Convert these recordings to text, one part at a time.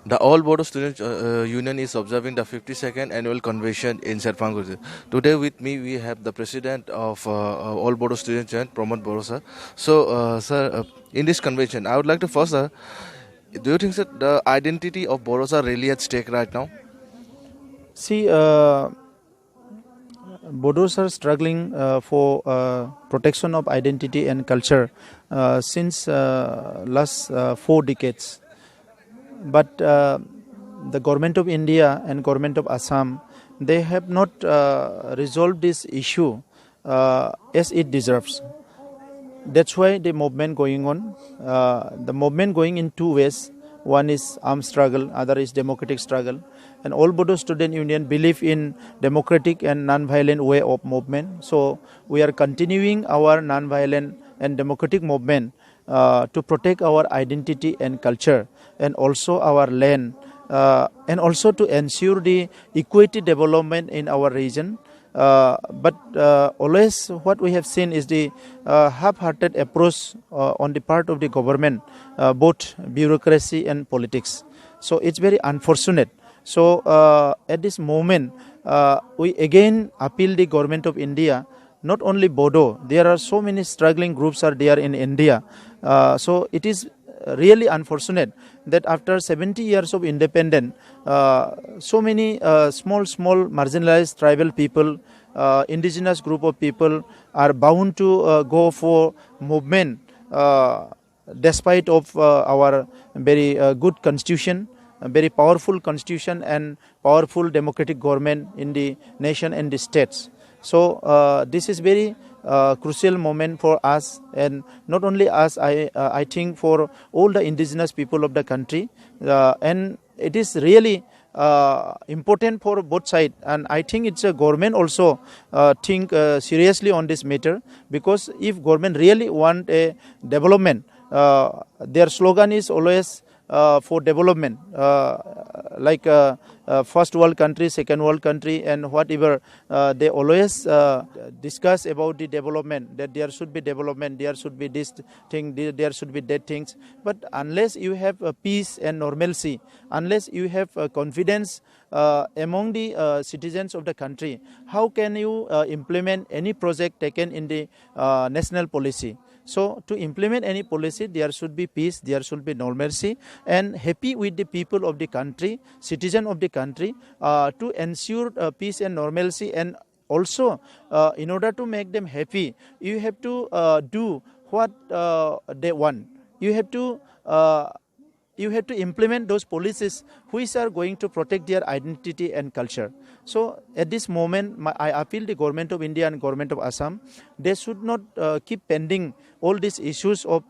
The All Bodo Students Union is observing the 52nd annual convention in Serpangurdi. Today with me we have the president of All Bodo Students Union, Pramod Boro sir. So, sir, in this convention, I would like to first, do you think that the identity of Boros are really at stake right now? See, Bodos are struggling for protection of identity and culture since last 4 decades. But the government of India and government of Assam, they have not resolved this issue as it deserves. That's why the movement going on. The movement going in two ways. One is armed struggle, other is democratic struggle. And all Bodo Student Union believe in democratic and non-violent way of movement. So we are continuing our non-violent and democratic movement to protect our identity and culture and also our land and also to ensure the equity development in our region. But always what we have seen is the half-hearted approach on the part of the government, both bureaucracy and politics. So it's very unfortunate. So at this moment, we again appeal the government of India, not only Bodo, there are so many struggling groups are there in India. So it is really unfortunate that after 70 years of independence, so many small marginalized tribal people, indigenous group of people are bound to go for movement despite of our very good constitution, a very powerful constitution and powerful democratic government in the nation and the states. So this is very crucial moment for us, and not only us, I think for all the indigenous people of the country, and it is really important for both sides, and I think it's a government also think seriously on this matter, because if government really want a development, their slogan is always for development, like first world country, second world country, and whatever, they always discuss about the development, that there should be development, there should be this thing, there should be that things. But unless you have peace and normalcy, unless you have confidence among the citizens of the country, how can you implement any project taken in the national policy? So to implement any policy, there should be peace, there should be normalcy, and happy with the people of the country, citizen of the country, to ensure peace and normalcy. And also, in order to make them happy, you have to do what they want. You have to implement those policies which are going to protect their identity and culture. So at this moment, I appeal the government of India and government of Assam, they should not keep pending all these issues of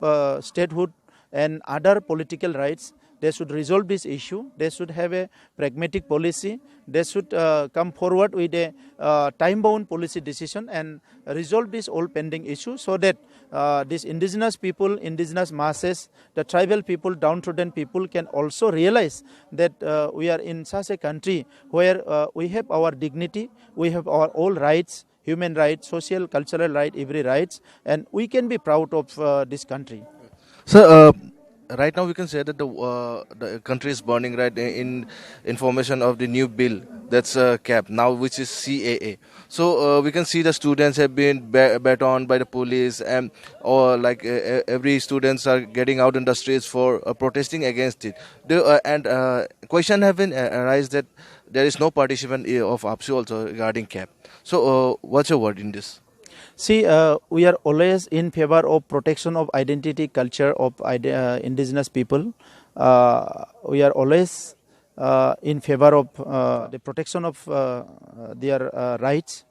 statehood and other political rights. They should resolve this issue. They should have a pragmatic policy. They should come forward with a time-bound policy decision and resolve this all pending issue, so that these indigenous people, indigenous masses, the tribal people, downtrodden people can also realize that we are in such a country where we have our dignity, we have our all rights, human rights, social, cultural rights, every rights, and we can be proud of this country. So, right now we can say that the country is burning right in formation of the new bill that's cap now, which is CAA. So we can see the students have been bet on by the police, and or like every students are getting out in the streets for protesting against it. Question have been arise that there is no participant of APSU also regarding cap. So what's your word in this? See, we are always in favor of protection of identity, culture of indigenous people. We are always in favor of the protection of their rights.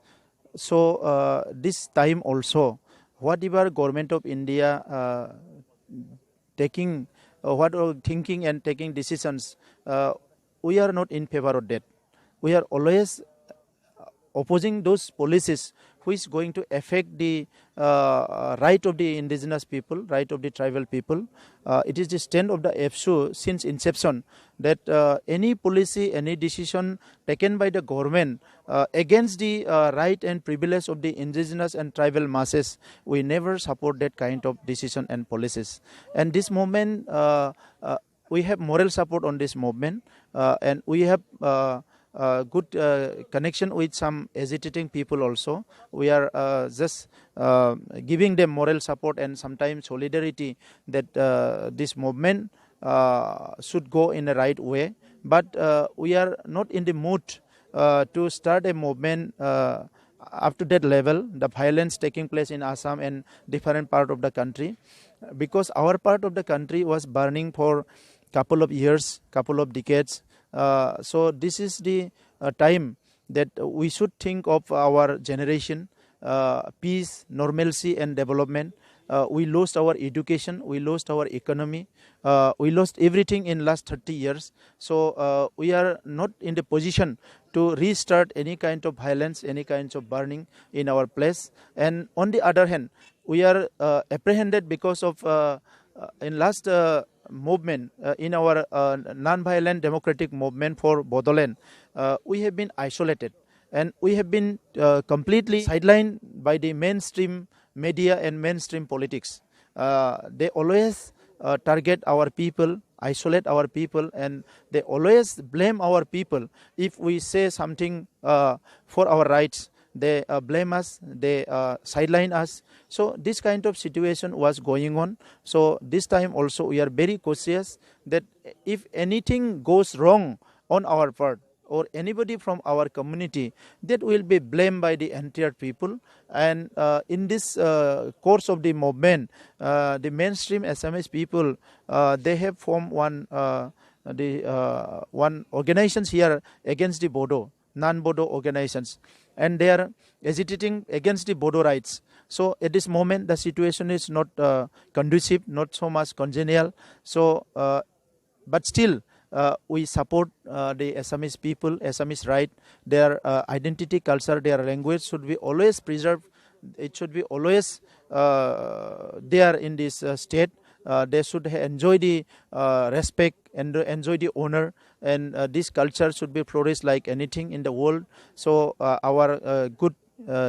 So this time also, whatever government of India taking, thinking and taking decisions, we are not in favor of that. We are always opposing those policies which is going to affect the right of the indigenous people, right of the tribal people. It is the stand of the APSU since inception that any policy, any decision taken by the government against the right and privilege of the indigenous and tribal masses, we never support that kind of decision and policies. And this moment, we have moral support on this movement, and we have good connection with some agitating people also. We are just giving them moral support and sometimes solidarity that this movement should go in the right way. But we are not in the mood to start a movement up to that level, the violence taking place in Assam and different part of the country, because our part of the country was burning for couple of years, couple of decades. So this is the time that we should think of our generation, peace, normalcy and development. We lost our education, we lost our economy, we lost everything in last 30 years. So we are not in the position to restart any kind of violence, any kinds of burning in our place. And on the other hand, we are apprehended because of in last movement in our non-violent democratic movement for Bodoland, we have been isolated and we have been completely sidelined by the mainstream media and mainstream politics. They always target our people, isolate our people, and they always blame our people if we say something for our rights. They blame us, they sideline us. So this kind of situation was going on. So this time also we are very cautious that if anything goes wrong on our part or anybody from our community, that will be blamed by the entire people. And in this course of the movement, the mainstream Assamese people, they have formed one organizations here against the Bodo, non-Bodo organizations, and they are agitating against the Bodo rights. So at this moment, the situation is not conducive, not so much congenial. So, but still, we support the Assamese people, Assamese right, their identity, culture, their language should be always preserved. It should be always there in this state. They should enjoy the respect and enjoy the honor, and this culture should be flourished like anything in the world. So our good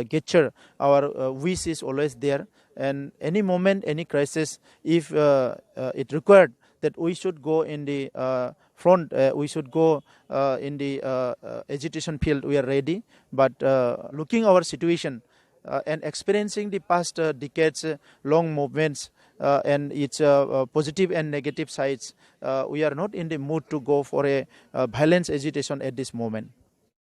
gesture, our wish is always there. And any moment, any crisis, if it required that we should go in the front, we should go in the agitation field, we are ready. But looking our situation and experiencing the past decades long movements and its positive and negative sides, we are not in the mood to go for a violence agitation at this moment.